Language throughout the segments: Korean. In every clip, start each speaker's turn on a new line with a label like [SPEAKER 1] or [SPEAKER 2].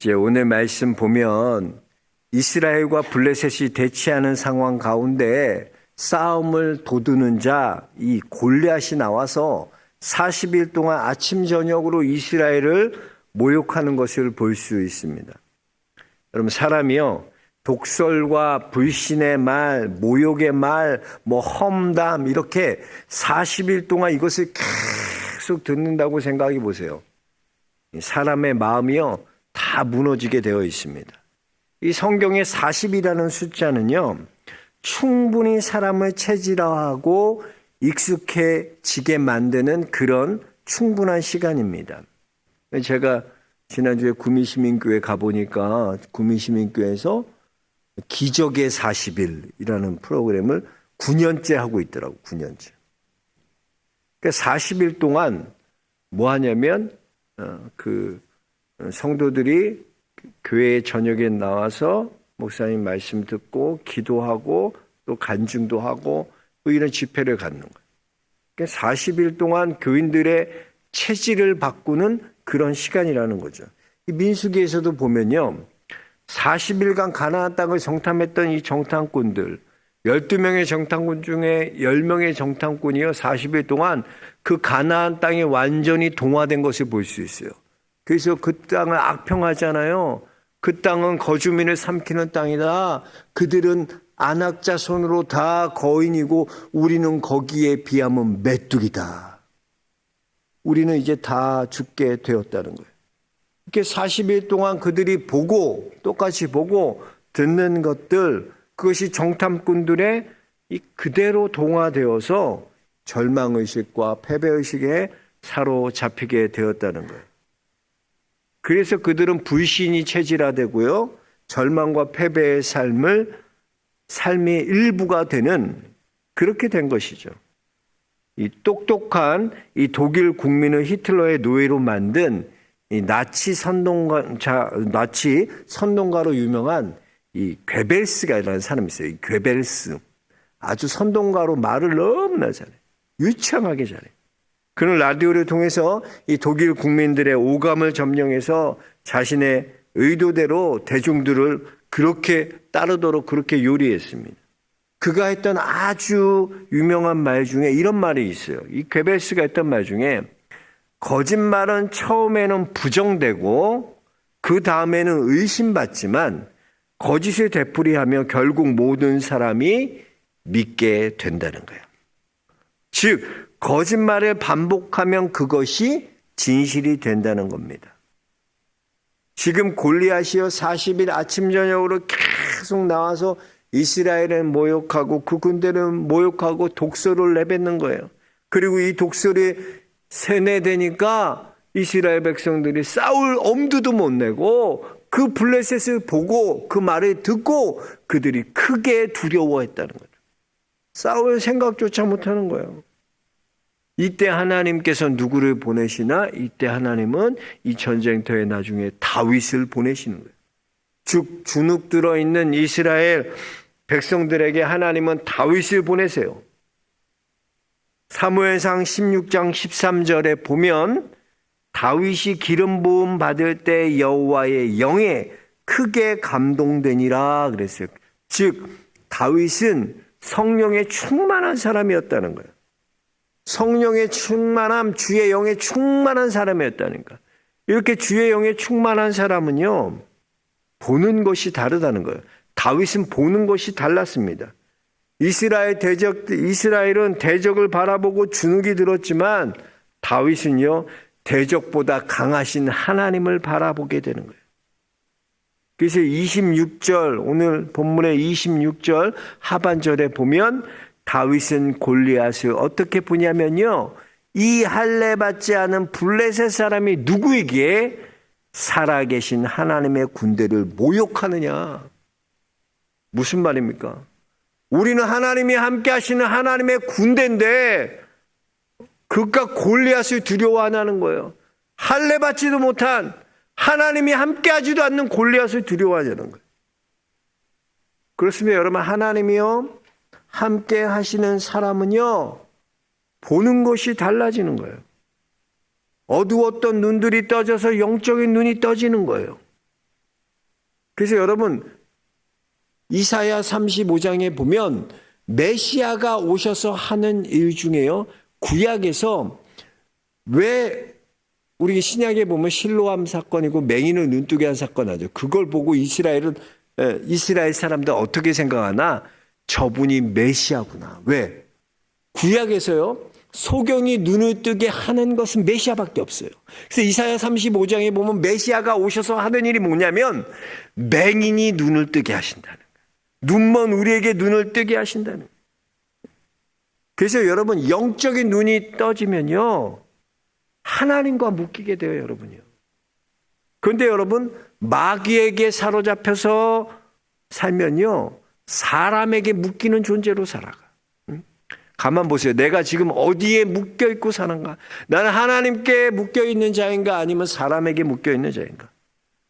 [SPEAKER 1] 이제 오늘 말씀 보면 이스라엘과 블레셋이 대치하는 상황 가운데 싸움을 도두는 자, 이 골리앗이 나와서 40일 동안 아침 저녁으로 이스라엘을 모욕하는 것을 볼 수 있습니다. 여러분, 사람이요, 독설과 불신의 말, 모욕의 말, 험담 이렇게 40일 동안 이것을 계속 듣는다고 생각해 보세요. 사람의 마음이요, 다 무너지게 되어 있습니다. 이 성경의 40이라는 숫자는요, 충분히 사람을 체질화하고 익숙해지게 만드는 그런 충분한 시간입니다. 제가 지난주에 구미시민교회 가보니까 구미시민교회에서 기적의 40일이라는 프로그램을 9년째 하고 있더라고, 9년째. 그러니까 40일 동안 뭐 하냐면, 성도들이 교회 저녁에 나와서 목사님 말씀 듣고 기도하고 또 간증도 하고 또 이런 집회를 갖는 거예요. 그러니까 40일 동안 교인들의 체질을 바꾸는 그런 시간이라는 거죠. 이 민수기에서도 보면요, 40일간 가나안 땅을 정탐했던 이 정탐꾼들, 12명의 정탐꾼 중에 10명의 정탐꾼이요, 40일 동안 그 가나안 땅이 완전히 동화된 것을 볼 수 있어요. 그래서 그 땅을 악평하잖아요. 그 땅은 거주민을 삼키는 땅이다. 그들은 안악 자손으로 다 거인이고 우리는 거기에 비하면 메뚜기다. 우리는 이제 다 죽게 되었다는 거예요. 이렇게 40일 동안 그들이 보고, 똑같이 보고 듣는 것들, 그것이 정탐꾼들의 그대로 동화되어서 절망의식과 패배의식에 사로잡히게 되었다는 거예요. 그래서 그들은 불신이 체질화되고요, 절망과 패배의 삶의 일부가 되는, 그렇게 된 것이죠. 이 똑똑한 이 독일 국민을 히틀러의 노예로 만든 이 나치 선동가로 유명한 이 괴벨스가라는 사람이 있어요. 이 괴벨스. 아주 선동가로 말을 너무나 잘해. 유창하게 잘해. 그는 라디오를 통해서 이 독일 국민들의 오감을 점령해서 자신의 의도대로 대중들을 그렇게 따르도록 그렇게 요리했습니다. 그가 했던 아주 유명한 말 중에 이런 말이 있어요. 이 괴벨스가 했던 말 중에, 거짓말은 처음에는 부정되고 그 다음에는 의심받지만 거짓을 되풀이하며 결국 모든 사람이 믿게 된다는 거예요. 즉, 거짓말을 반복하면 그것이 진실이 된다는 겁니다. 지금 골리앗이요, 40일 아침 저녁으로 계속 나와서 이스라엘을 모욕하고 그 군대를 모욕하고 독설을 내뱉는 거예요. 그리고 이 독설이 세뇌되니까 이스라엘 백성들이 싸울 엄두도 못 내고 그 블레셋을 보고 그 말을 듣고 그들이 크게 두려워했다는 거죠. 싸울 생각조차 못하는 거예요. 이때 하나님께서 누구를 보내시나? 이때 하나님은 이 전쟁터에 나중에 다윗을 보내시는 거예요. 즉, 주눅 들어있는 이스라엘 백성들에게 하나님은 다윗을 보내세요. 사무엘상 16장 13절에 보면 다윗이 기름 부음 받을 때 여호와의 영에 크게 감동되니라 그랬어요. 즉, 다윗은 성령에 충만한 사람이었다는 거예요. 성령의 충만함, 주의 영에 충만한 사람이었다니까. 이렇게 주의 영에 충만한 사람은요, 보는 것이 다르다는 거예요. 다윗은 보는 것이 달랐습니다. 이스라엘은 대적을 바라보고 주눅이 들었지만 다윗은요, 대적보다 강하신 하나님을 바라보게 되는 거예요. 그래서 26절, 오늘 본문의 26절 하반절에 보면 다윗은 골리앗을 어떻게 보냐면요, 이 할례 받지 않은 블레셋 사람이 누구에게 살아계신 하나님의 군대를 모욕하느냐. 무슨 말입니까? 우리는 하나님이 함께 하시는 하나님의 군대인데 그깟 골리앗을 두려워하는 거예요. 할례 받지도 못한, 하나님이 함께 하지도 않는 골리앗을 두려워하자는 거예요. 그렇습니다. 여러분, 하나님이요, 함께 하시는 사람은요, 보는 것이 달라지는 거예요. 어두웠던 눈들이 떠져서 영적인 눈이 떠지는 거예요. 그래서 여러분 이사야 35장에 보면 메시아가 오셔서 하는 일 중에요. 구약에서 왜 우리 신약에 보면 실로암 사건이고 맹인을 눈뜨게 한 사건 하죠. 그걸 보고 이스라엘 사람들 어떻게 생각하나? 저분이 메시아구나. 왜? 구약에서요. 소경이 눈을 뜨게 하는 것은 메시아밖에 없어요. 그래서 이사야 35장에 보면 메시아가 오셔서 하는 일이 뭐냐면 맹인이 눈을 뜨게 하신다는 거예요. 눈먼 우리에게 눈을 뜨게 하신다는 거예요. 그래서 여러분 영적인 눈이 떠지면요. 하나님과 묶이게 돼요, 여러분요. 그런데 여러분 마귀에게 사로잡혀서 살면요. 사람에게 묶이는 존재로 살아가. 가만 보세요. 내가 지금 어디에 묶여있고 사는가? 나는 하나님께 묶여있는 자인가 아니면 사람에게 묶여있는 자인가?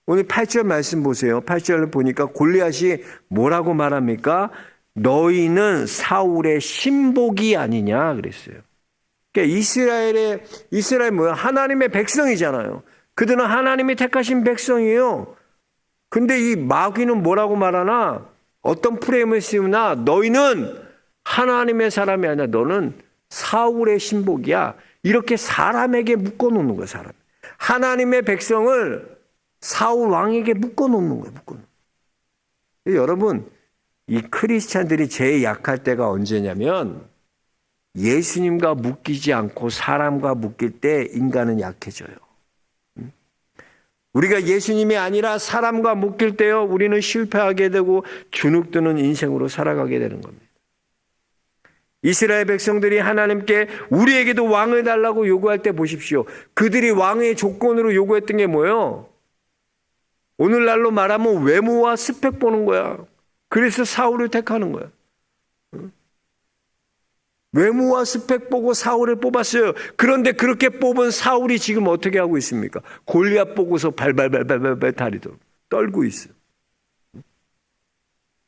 [SPEAKER 1] 오늘 8절 말씀 보세요. 8절을 보니까 골리앗이 뭐라고 말합니까? 너희는 사울의 신복이 아니냐 그랬어요. 그러니까 이스라엘 뭐야? 하나님의 백성이잖아요. 그들은 하나님이 택하신 백성이에요. 근데 이 마귀는 뭐라고 말하나? 어떤 프레임을 씌우나? 너희는 하나님의 사람이 아니라 너는 사울의 신복이야. 이렇게 사람에게 묶어놓는 거야, 사람. 하나님의 백성을 사울 왕에게 묶어놓는 거예요, 여러분, 이 크리스찬들이 제일 약할 때가 언제냐면 예수님과 묶이지 않고 사람과 묶일 때 인간은 약해져요. 우리가 예수님이 아니라 사람과 묶일 때요, 우리는 실패하게 되고 주눅드는 인생으로 살아가게 되는 겁니다. 이스라엘 백성들이 하나님께 우리에게도 왕을 달라고 요구할 때 보십시오. 그들이 왕의 조건으로 요구했던 게 뭐예요? 오늘날로 말하면 외모와 스펙 보는 거야. 그래서 사울을 택하는 거야. 외모와 스펙 보고 사울을 뽑았어요. 그런데 그렇게 뽑은 사울이 지금 어떻게 하고 있습니까? 골리앗 보고서 발발발발발 다리도 떨고 있어요.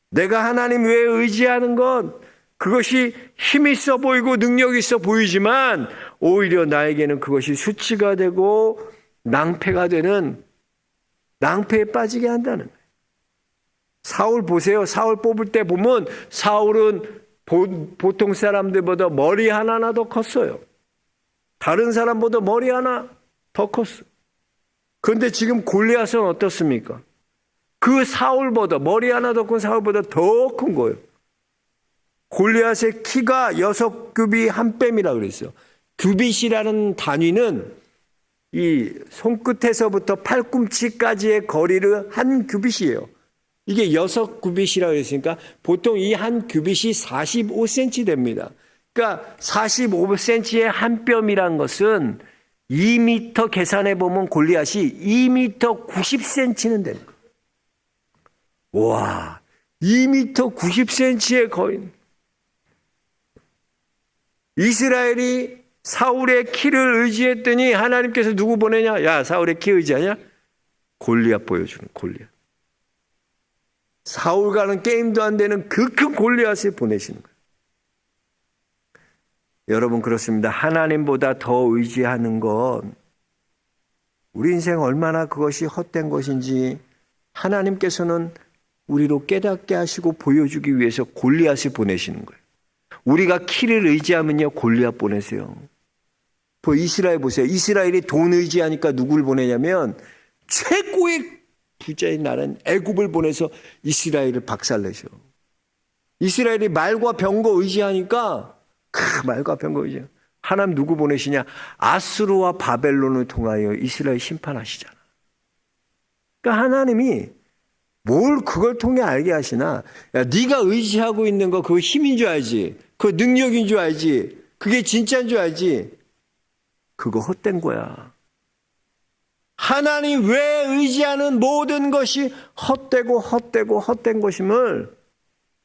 [SPEAKER 1] 내가 하나님 외에 의지하는 건 그것이 힘 있어 보이고 능력 있어 보이지만 오히려 나에게는 그것이 수치가 되고 낭패가 되는, 낭패에 빠지게 한다는 거예요. 사울 보세요. 사울 뽑을 때 보면 사울은 보통 사람들보다 머리 하나나 더 컸어요. 다른 사람보다 머리 하나 더 컸어요. 그런데 지금 골리앗은 어떻습니까? 그 사울보다, 머리 하나 더 큰 사울보다 더 큰 거예요. 골리앗의 키가 6규빗 한 뺨이라고 그랬어요. 규빗이라는 단위는 이 손끝에서부터 팔꿈치까지의 거리를 한 규빗이에요. 이게 6규빗이라고 했으니까 보통 이 한 규빗이 45cm 됩니다. 그러니까 45cm의 한 뼘이란 것은 2m 계산해 보면 골리앗이 2m 90cm는 됩니다. 와, 2m 90cm의 거인. 이스라엘이 사울의 키를 의지했더니 하나님께서 누구 보내냐? 야, 사울의 키 의지하냐? 골리앗 보여주는 골리앗. 사울과는 게임도 안 되는 그 큰 골리앗을 보내시는 거예요. 여러분 그렇습니다. 하나님보다 더 의지하는 건 우리 인생 얼마나 그것이 헛된 것인지 하나님께서는 우리로 깨닫게 하시고 보여주기 위해서 골리앗을 보내시는 거예요. 우리가 키를 의지하면요 골리앗 보내세요. 이스라엘 보세요. 이스라엘이 돈 의지하니까 누구를 보내냐면 최고의 부자인 나라는 애굽을 보내서 이스라엘을 박살내셔. 이스라엘이 말과 병거 의지하니까 말과 병거 의지. 하나님 누구 보내시냐? 아수르와 바벨론을 통하여 이스라엘 심판하시잖아. 그러니까 하나님이 뭘 그걸 통해 알게 하시나? 야, 네가 의지하고 있는 거 그거 힘인 줄 알지? 그거 능력인 줄 알지? 그게 진짜인 줄 알지? 그거 헛된 거야. 하나님 외에 의지하는 모든 것이 헛된 것임을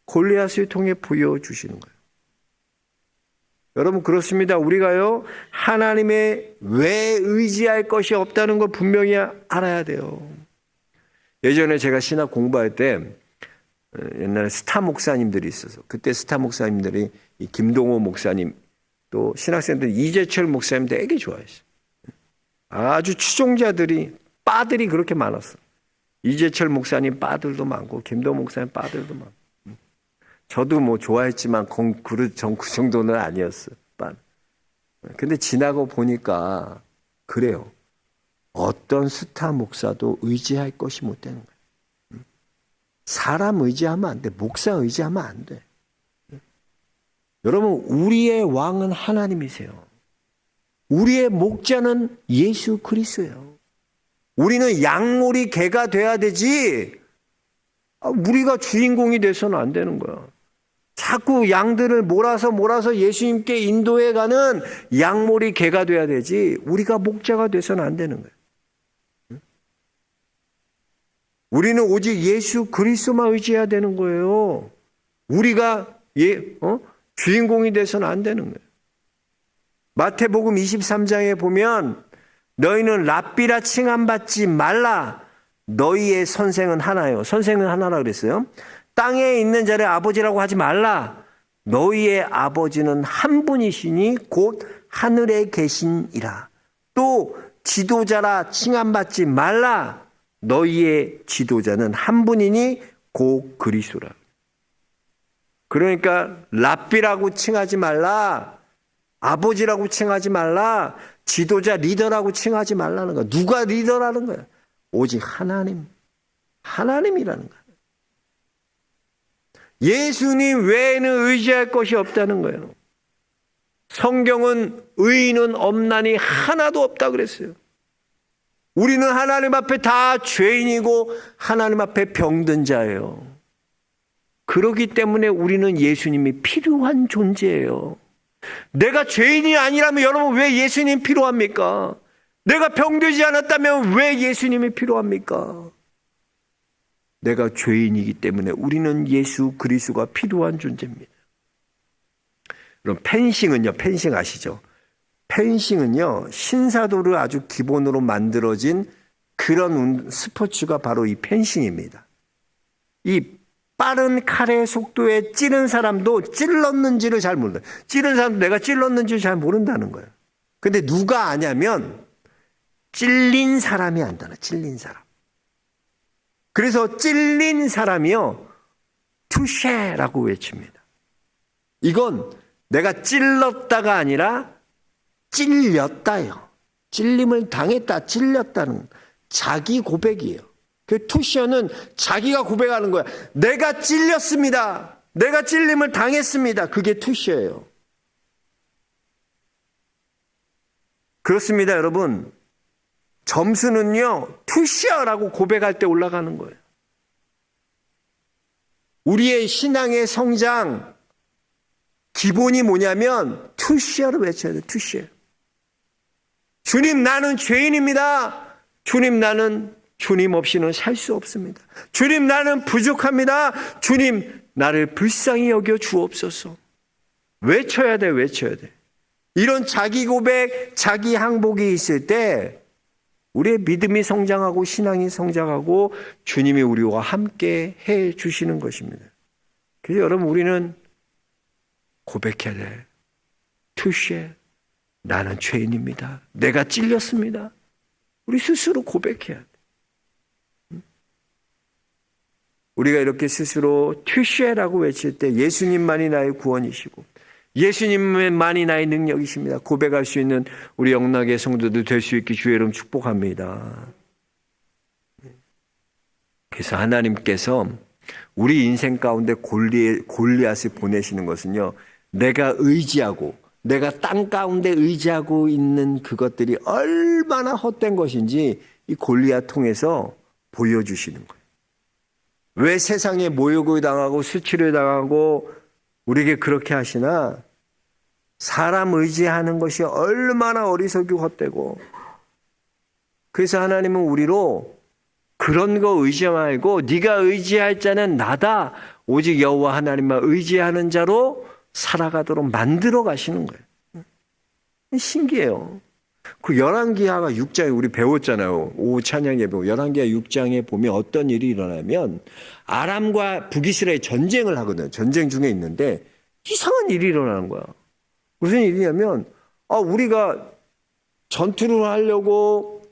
[SPEAKER 1] 골리앗을 통해 보여주시는 거예요. 여러분 그렇습니다. 우리가요 하나님의 외에 의지할 것이 없다는 걸 분명히 알아야 돼요. 예전에 제가 신학 공부할 때 옛날에 스타 목사님들이 있어서 그때 스타 목사님들이 김동호 목사님 또 신학생들 이재철 목사님 되게 좋아했어요. 아주 추종자들이 빠들이 그렇게 많았어. 이재철 목사님 빠들도 많고 김도 목사님 빠들도 많고 저도 뭐 좋아했지만 그 정도는 아니었어요. 근데 지나고 보니까 그래요. 어떤 스타 목사도 의지할 것이 못 되는 거예요. 사람 의지하면 안 돼. 목사 의지하면 안 돼. 여러분, 우리의 왕은 하나님이세요. 우리의 목자는 예수 그리스도예요. 우리는 양몰이 개가 돼야 되지 우리가 주인공이 돼서는 안 되는 거야. 자꾸 양들을 몰아서 예수님께 인도해가는 양몰이 개가 돼야 되지 우리가 목자가 돼서는 안 되는 거예요. 우리는 오직 예수 그리스도만 의지해야 되는 거예요. 우리가 주인공이 돼서는 안 되는 거예요. 마태복음 23장에 보면 너희는 랍비라 칭함받지 말라. 너희의 선생은 하나요. 선생은 하나라 그랬어요. 땅에 있는 자를 아버지라고 하지 말라. 너희의 아버지는 한 분이시니 곧 하늘에 계신이라. 또 지도자라 칭함받지 말라. 너희의 지도자는 한 분이니 곧 그리스도라. 그러니까 랍비라고 칭하지 말라. 아버지라고 칭하지 말라. 지도자 리더라고 칭하지 말라는 거야. 누가 리더라는 거야? 오직 하나님이라는 거야. 예수님 외에는 의지할 것이 없다는 거예요. 성경은 의인은 없나니 하나도 없다 그랬어요. 우리는 하나님 앞에 다 죄인이고 하나님 앞에 병든 자예요. 그렇기 때문에 우리는 예수님이 필요한 존재예요. 내가 죄인이 아니라면 여러분 왜 예수님 필요합니까? 내가 병들지 않았다면 왜 예수님이 필요합니까? 내가 죄인이기 때문에 우리는 예수 그리스도가 필요한 존재입니다. 그럼 펜싱은요, 펜싱 아시죠? 펜싱은요, 신사도를 아주 기본으로 만들어진 그런 스포츠가 바로 이 펜싱입니다. 이 빠른 칼의 속도에 찌른 사람도 찔렀는지를 잘 몰라요. 찌른 사람도 내가 찔렀는지를 잘 모른다는 거예요. 근데 누가 아냐면 찔린 사람이 안다나, 찔린 사람. 그래서 찔린 사람이요, 투쉐라고 외칩니다. 이건 내가 찔렀다가 아니라 찔렸다요. 찔림을 당했다, 찔렸다는 자기 고백이에요. 그 투셔는 자기가 고백하는 거야. 내가 찔렸습니다. 내가 찔림을 당했습니다. 그게 투셔예요. 그렇습니다, 여러분. 점수는요, 투셔라고 고백할 때 올라가는 거예요. 우리의 신앙의 성장 기본이 뭐냐면 투셔를 외쳐야 돼요. 투셔. 주님, 나는 죄인입니다. 주님, 나는 주님 없이는 살 수 없습니다. 주님, 나는 부족합니다. 주님, 나를 불쌍히 여겨 주옵소서. 외쳐야 돼, 외쳐야 돼. 이런 자기 고백, 자기 항복이 있을 때 우리의 믿음이 성장하고 신앙이 성장하고 주님이 우리와 함께 해 주시는 것입니다. 그래서 여러분, 우리는 고백해야 돼. 투쉐, 나는 죄인입니다. 내가 찔렸습니다. 우리 스스로 고백해야 돼. 우리가 이렇게 스스로 투쉐라고 외칠 때 예수님만이 나의 구원이시고 예수님만이 나의 능력이십니다. 고백할 수 있는 우리 영락의 성도들 될 수 있게 주의 이름 축복합니다. 그래서 하나님께서 우리 인생 가운데 골리앗을 보내시는 것은요, 내가 의지하고 내가 땅 가운데 의지하고 있는 그것들이 얼마나 헛된 것인지 이 골리앗 통해서 보여주시는 거예요. 왜 세상에 모욕을 당하고 수치를 당하고 우리에게 그렇게 하시나? 사람 의지하는 것이 얼마나 어리석고 헛되고, 그래서 하나님은 우리로 그런 거 의지 말고 네가 의지할 자는 나다, 오직 여호와 하나님만 의지하는 자로 살아가도록 만들어 가시는 거예요. 신기해요. 그 열왕기하가 6장에 우리 배웠잖아요. 오후 찬양 예배 열왕기하 6장에 보면 어떤 일이 일어나면 아람과 북이스라엘 전쟁을 하거든요. 전쟁 중에 있는데 이상한 일이 일어나는 거야. 무슨 일이냐면 우리가 전투를 하려고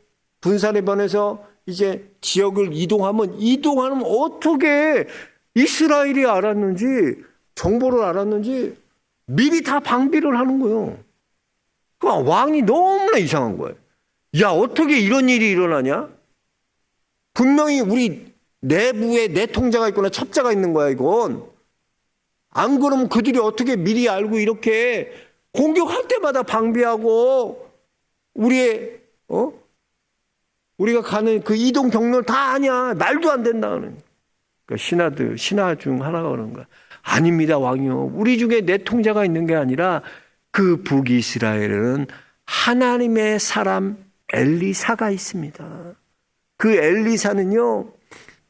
[SPEAKER 1] 분산에 번해서 이제 지역을 이동하면 어떻게 이스라엘이 알았는지, 정보를 알았는지 미리 다 방비를 하는 거예요. 그 왕이 너무나 이상한 거예요. 야, 어떻게 이런 일이 일어나냐? 분명히 우리 내부에 내통자가 있거나 첩자가 있는 거야, 이건. 안 그러면 그들이 어떻게 미리 알고 이렇게 공격할 때마다 방비하고 우리가 가는 그 이동 경로를 다 아냐. 말도 안 된다는. 그러니까 신하 중 하나가 그러는 거야. 아닙니다, 왕이요. 우리 중에 내통자가 있는 게 아니라 그 북이스라엘은 하나님의 사람 엘리사가 있습니다. 그 엘리사는요,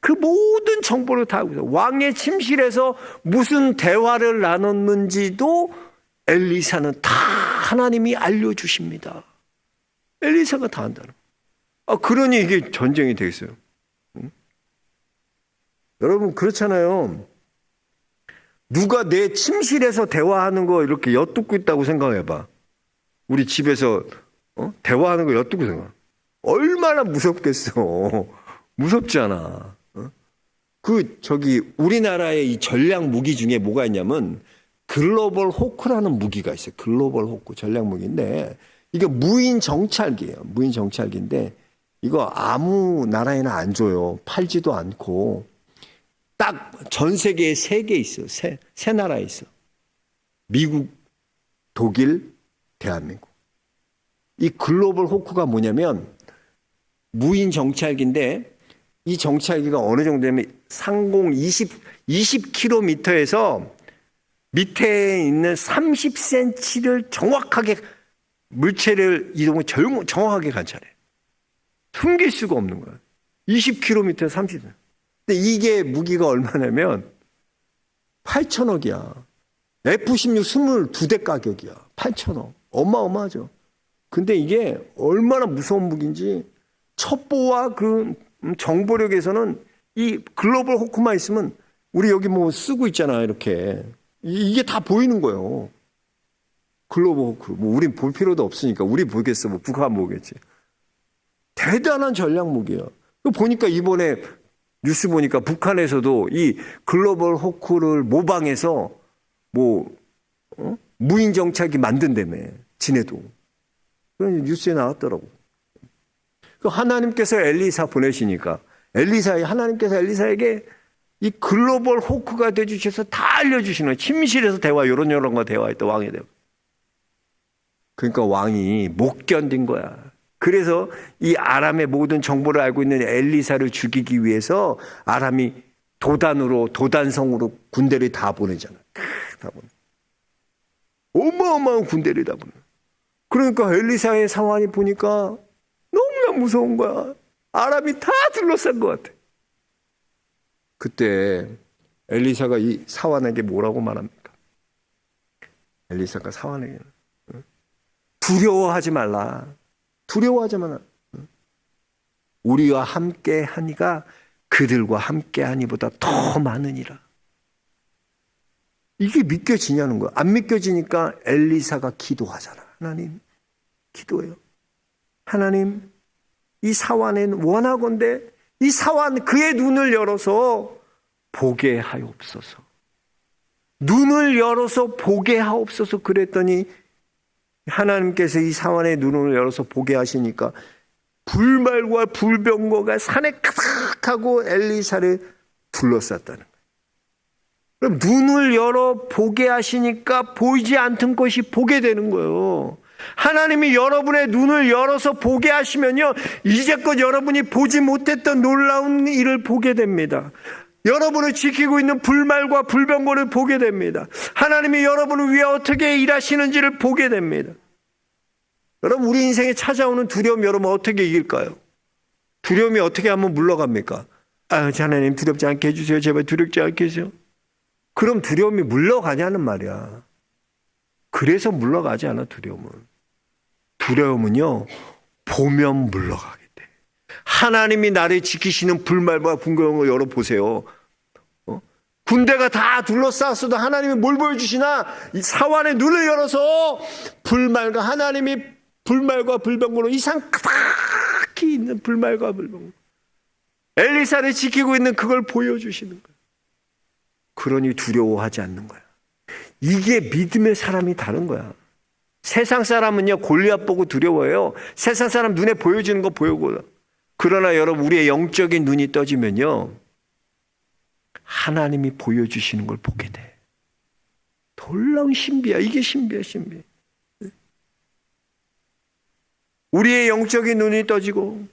[SPEAKER 1] 그 모든 정보를 다 알고 있어요. 왕의 침실에서 무슨 대화를 나눴는지도 엘리사는 다 하나님이 알려주십니다. 엘리사가 다 한다는 거예요. 그러니 이게 전쟁이 되겠어요. 응? 여러분, 그렇잖아요. 누가 내 침실에서 대화하는 거 이렇게 엿듣고 있다고 생각해봐. 우리 집에서 대화하는 거 엿듣고 생각해. 얼마나 무섭겠어. 무섭지 않아. 우리나라의 이 전략 무기 중에 뭐가 있냐면 글로벌 호크라는 무기가 있어요. 글로벌 호크 전략 무기인데 이게 무인 정찰기예요. 무인 정찰기인데 이거 아무 나라에나 안 줘요. 팔지도 않고 딱 전 세계에 3개 있어요. 세 나라에 있어. 미국, 독일, 대한민국. 이 글로벌 호크가 뭐냐면 무인 정찰기인데 이 정찰기가 어느 정도냐면 상공 20km에서 밑에 있는 30cm를 정확하게 물체를 이동을 정확하게 관찰해. 숨길 수가 없는 거야. 20km 30cm. 근데 이게 무기가 얼마냐면 8천억이야. F-16 22대 가격이야. 8천억. 어마어마하죠. 근데 이게 얼마나 무서운 무기인지 첩보와 그 정보력에서는 이 글로벌 호크만 있으면 우리 여기 뭐 쓰고 있잖아. 이렇게. 이게 다 보이는 거예요. 글로벌 호크. 뭐 우린 볼 필요도 없으니까. 우리 보겠어. 뭐 북한 보겠지. 대단한 전략 무기야. 보니까 이번에 뉴스 보니까 북한에서도 이 글로벌 호크를 모방해서 무인 정찰기 만든다며. 지네도. 그런 뉴스에 나왔더라고. 하나님께서 엘리사 보내시니까 하나님께서 엘리사에게 이 글로벌 호크가 되주셔서 다 알려주시는 거예요. 침실에서 대화 이런 거 대화했다. 왕의 대화. 그러니까 왕이 못 견딘 거야. 그래서 이 아람의 모든 정보를 알고 있는 엘리사를 죽이기 위해서 아람이 도단성으로 군대를 다 보내잖아. 다 보내. 어마어마한 군대를 다 보내. 그러니까 엘리사의 상황이 보니까 너무나 무서운 거야. 아람이 다 둘러싼 것 같아. 그때 엘리사가 이 사환에게 뭐라고 말합니까? 엘리사가 사환에게 두려워하지 말라. 두려워하지 말라. 우리와 함께 하니가 그들과 함께 하니보다 더 많으니라. 이게 믿겨지냐는 거야. 안 믿겨지니까 엘리사가 기도하잖아. 하나님, 기도해요. 하나님, 이 사환은 원하건대 이 사환 그의 눈을 열어서 보게 하옵소서. 눈을 열어서 보게 하옵소서 그랬더니 하나님께서 이 사환의 눈을 열어서 보게 하시니까 불말과 불병거가 산에 가득하고 엘리사를 둘러쌌다는 거예요. 그럼 눈을 열어 보게 하시니까 보이지 않던 것이 보게 되는 거예요. 하나님이 여러분의 눈을 열어서 보게 하시면요, 이제껏 여러분이 보지 못했던 놀라운 일을 보게 됩니다. 여러분을 지키고 있는 불말과 불병거를 보게 됩니다. 하나님이 여러분을 위해 어떻게 일하시는지를 보게 됩니다. 여러분, 우리 인생에 찾아오는 두려움 여러분 어떻게 이길까요? 두려움이 어떻게 하면 물러갑니까? 하나님 두렵지 않게 해주세요. 제발 두렵지 않게 해주세요. 그럼 두려움이 물러가냐는 말이야. 그래서 물러가지 않아. 두려움은요 보면 물러가게 돼. 하나님이 나를 지키시는 불말과 불병거를 열어보세요. 군대가 다 둘러쌌어도 하나님이 뭘 보여주시나? 이 사환의 눈을 열어서 하나님이 불말과 불병거로 이 산 가득히 있는 불말과 불병거 엘리사를 지키고 있는 그걸 보여주시는 거예요. 그러니 두려워하지 않는 거야. 이게 믿음의 사람이 다른 거야. 세상 사람은요, 골리앗 보고 두려워해요. 세상 사람 눈에 보여지는 거 보이고. 그러나 여러분, 우리의 영적인 눈이 떠지면요, 하나님이 보여주시는 걸 보게 돼. 놀라운 신비야. 이게 신비야, 신비. 우리의 영적인 눈이 떠지고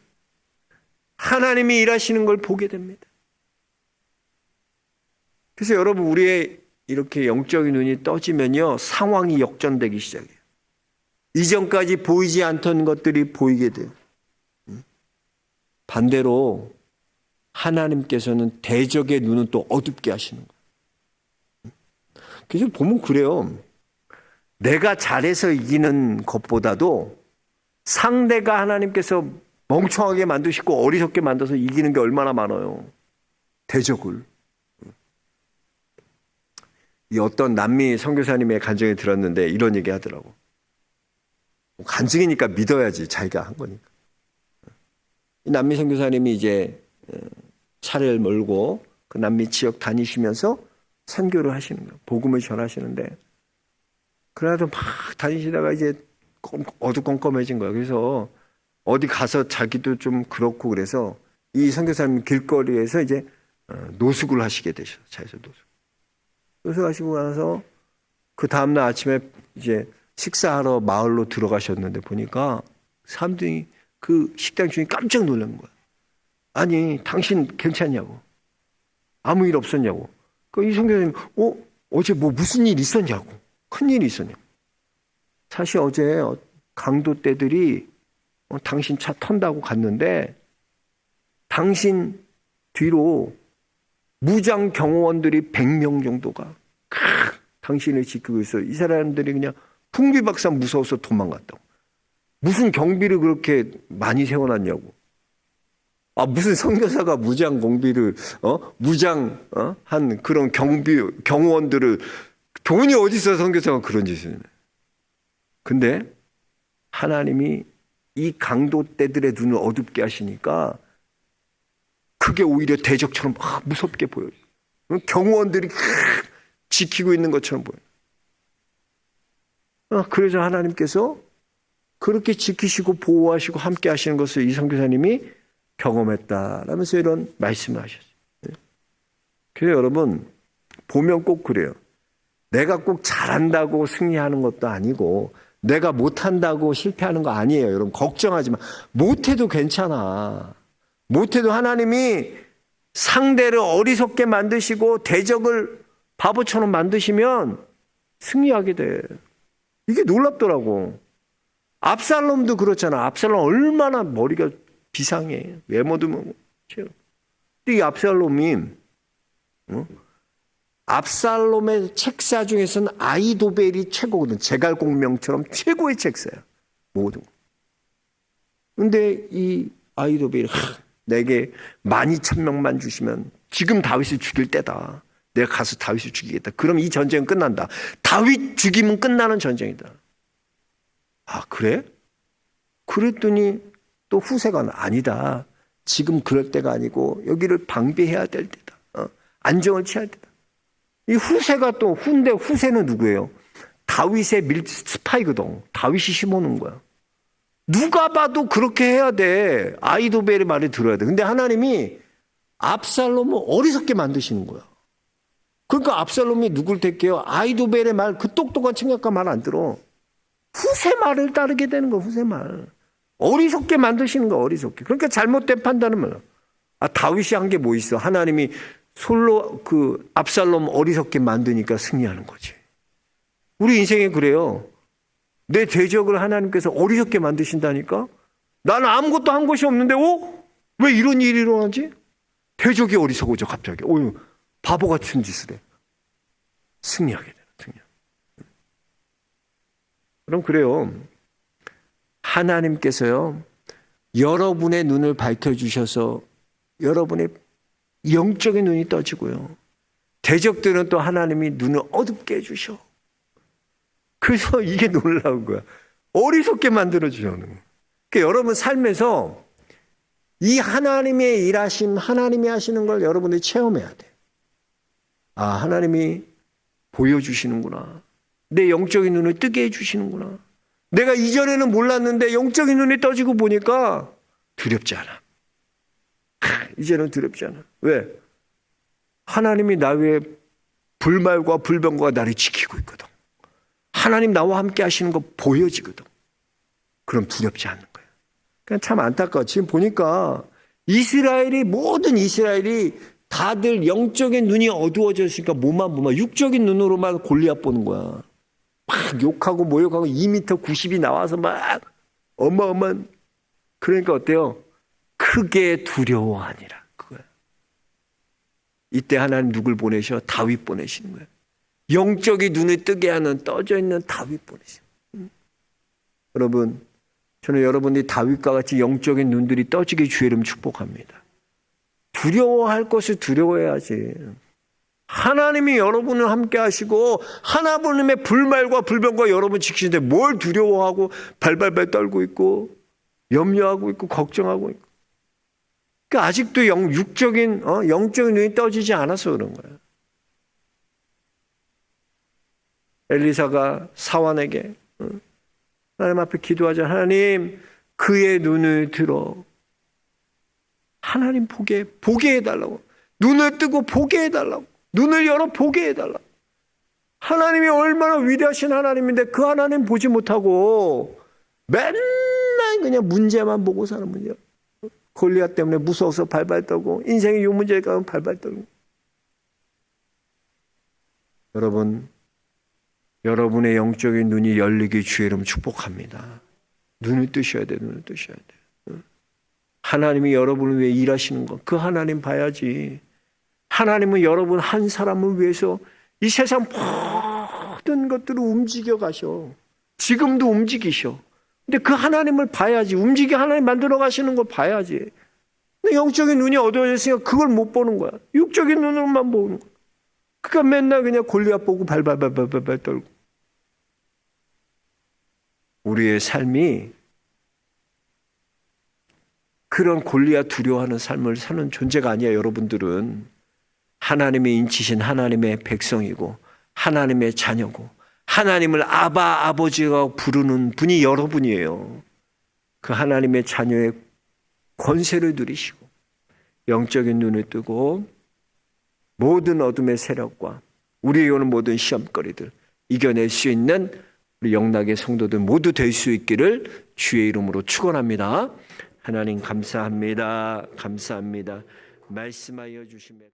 [SPEAKER 1] 하나님이 일하시는 걸 보게 됩니다. 그래서 여러분, 우리의 이렇게 영적인 눈이 떠지면요, 상황이 역전되기 시작해요. 이전까지 보이지 않던 것들이 보이게 돼요. 반대로 하나님께서는 대적의 눈은 또 어둡게 하시는 거예요. 그래서 보면 그래요. 내가 잘해서 이기는 것보다도 상대가 하나님께서 멍청하게 만드시고 어리석게 만들어서 이기는 게 얼마나 많아요. 대적을. 이 어떤 남미 선교사님의 간증을 들었는데 이런 얘기 하더라고. 간증이니까 믿어야지, 자기가 한 거니까. 이 남미 선교사님이 이제 차를 몰고 그 남미 지역 다니시면서 선교를 하시는 거예요. 복음을 전하시는데, 그래도 막 다니시다가 이제 어두컴컴해진 거예요. 그래서 어디 가서 자기도 좀 그렇고, 그래서 이 선교사님 길거리에서 이제 노숙을 하시게 되셨어요. 차에서 노숙하시고 나서 그 다음날 아침에 이제 식사하러 마을로 들어가셨는데 보니까 사람들이, 그 식당 주인이 깜짝 놀란 거야. 아니, 당신 괜찮냐고. 아무 일 없었냐고. 그 이 선교사님, 어제 뭐 무슨 일 있었냐고. 큰 일이 있었냐고. 사실 어제 강도떼들이 당신 차 턴다고 갔는데 당신 뒤로 무장 경호원들이 100명 정도가 당신을 지키고 있어. 이 사람들이 그냥 풍비박산 무서워서 도망갔다고. 무슨 경비를 그렇게 많이 세워놨냐고. 무슨 선교사가 무장 공비를 한 그런 경호원들을, 돈이 어디서 선교사가 그런 짓을 해. 근데 하나님이 이 강도떼들의 눈을 어둡게 하시니까 그게 오히려 대적처럼 무섭게 보여요. 경호원들이 지키고 있는 것처럼 보여요. 그래서 하나님께서 그렇게 지키시고 보호하시고 함께 하시는 것을 이 선교사님이 경험했다라면서 이런 말씀을 하셨어요. 그래서 여러분, 보면 꼭 그래요. 내가 꼭 잘한다고 승리하는 것도 아니고 내가 못한다고 실패하는 거 아니에요. 여러분, 걱정하지 마. 못해도 괜찮아. 못해도 하나님이 상대를 어리석게 만드시고 대적을 바보처럼 만드시면 승리하게 돼. 이게 놀랍더라고. 압살롬도 그렇잖아. 압살롬 얼마나 머리가 비상해. 외모도 뭐. 근데 이 압살롬이, 압살롬의 책사 중에서는 아히도벨이 최고거든. 제갈공명처럼 최고의 책사야. 모든 거. 근데 이 아히도벨이, 내게 12,000명만 주시면 지금 다윗을 죽일 때다. 내가 가서 다윗을 죽이겠다. 그럼 이 전쟁은 끝난다. 다윗 죽이면 끝나는 전쟁이다. 그래? 그랬더니 또 후세가 아니다. 지금 그럴 때가 아니고 여기를 방비해야 될 때다. 안정을 취할 때다. 이 후세가 또 후세는 누구예요? 다윗의 스파이거든. 다윗이 심어놓은 거야. 누가 봐도 그렇게 해야 돼. 아히도벨의 말을 들어야 돼. 근데 하나님이 압살롬을 어리석게 만드시는 거야. 그러니까 압살롬이 누굴 택해요? 아히도벨의 말, 그 똑똑한 청약과 말 안 들어. 후세 말을 따르게 되는 거야. 후세 말. 어리석게 만드시는 거야. 어리석게. 그러니까 잘못된 판단은 뭐야? 다윗이 한 게 뭐 있어? 하나님이 솔로 압살롬 어리석게 만드니까 승리하는 거지. 우리 인생에 그래요. 내 대적을 하나님께서 어리석게 만드신다니까? 나는 아무것도 한 것이 없는데, 왜 이런 일이 일어나지? 대적이 어리석어져, 갑자기. 바보 같은 짓을 해. 승리하게 되는, 승리. 그럼 그래요. 하나님께서요, 여러분의 눈을 밝혀주셔서 여러분의 영적인 눈이 떠지고요. 대적들은 또 하나님이 눈을 어둡게 해주셔. 그래서 이게 놀라운 거야. 어리석게 만들어주셔는 거야. 그러니까 여러분 삶에서 이 하나님의 일하심, 하나님이 하시는 걸 여러분들이 체험해야 돼. 아, 하나님이 보여주시는구나. 내 영적인 눈을 뜨게 해주시는구나. 내가 이전에는 몰랐는데 영적인 눈이 떠지고 보니까 두렵지 않아. 이제는 두렵지 않아. 왜? 하나님이 나 위에 불말과 불병과 나를 지키고 있거든. 하나님 나와 함께 하시는 거 보여지거든. 그럼 두렵지 않는 거예요. 그냥 참 안타까워. 지금 보니까 모든 이스라엘이 다들 영적인 눈이 어두워졌으니까 뭐만 보면 육적인 눈으로만 골리앗 보는 거야. 막 욕하고 모욕하고 2m 90이 나와서 막 어마어마한. 그러니까 어때요? 크게 두려워하니라. 그거야. 이때 하나님 누굴 보내셔? 다윗 보내시는 거예요. 영적인 눈을 뜨게 하는 떠져 있는 다윗 보내시는 거예요. 여러분, 저는 여러분들이 다윗과 같이 영적인 눈들이 떠지게 주의 이름 축복합니다. 두려워할 것을 두려워해야지. 하나님이 여러분을 함께 하시고 하나님의 불말과 불병과 여러분 지키시는데 뭘 두려워하고 발발발 떨고 있고 염려하고 있고 걱정하고 있고. 그러니까 아직도 영적인 눈이 떠지지 않아서 그런 거예요. 엘리사가 사환에게 하나님 앞에 기도하자. 하나님, 그의 눈을 들어 하나님 보게 해달라고. 눈을 뜨고 보게 해달라고. 눈을 열어 보게 해달라고. 하나님이 얼마나 위대하신 하나님인데 그 하나님 보지 못하고 맨날 그냥 문제만 보고 사는 문제. 골리앗 때문에 무서워서 발발 떨고 인생의 이 문제에 가면 발발 떨고. 여러분, 여러분의 영적인 눈이 열리기 주의 이름 축복합니다. 눈을 뜨셔야 돼요. 눈을 뜨셔야 돼요. 하나님이 여러분을 위해 일하시는 것, 그 하나님 봐야지. 하나님은 여러분 한 사람을 위해서 이 세상 모든 것들을 움직여 가셔. 지금도 움직이셔. 근데 그 하나님을 봐야지. 움직여 하나님 만들어 가시는 걸 봐야지. 근데 영적인 눈이 어두워졌으니까 그걸 못 보는 거야. 육적인 눈으로만 보는 거야. 그러니까 맨날 그냥 골리앗 보고 발발발발발 떨고. 우리의 삶이 그런 골리앗 두려워하는 삶을 사는 존재가 아니야. 여러분들은 하나님의 인치신 하나님의 백성이고 하나님의 자녀고 하나님을 아바 아버지가 부르는 분이 여러분이에요. 그 하나님의 자녀의 권세를 누리시고 영적인 눈을 뜨고 모든 어둠의 세력과 우리에게 오는 모든 시험거리들 이겨낼 수 있는 우리 영락의 성도들 모두 될 수 있기를 주의 이름으로 축원합니다. 하나님 감사합니다. 감사합니다. 말씀하여 주시면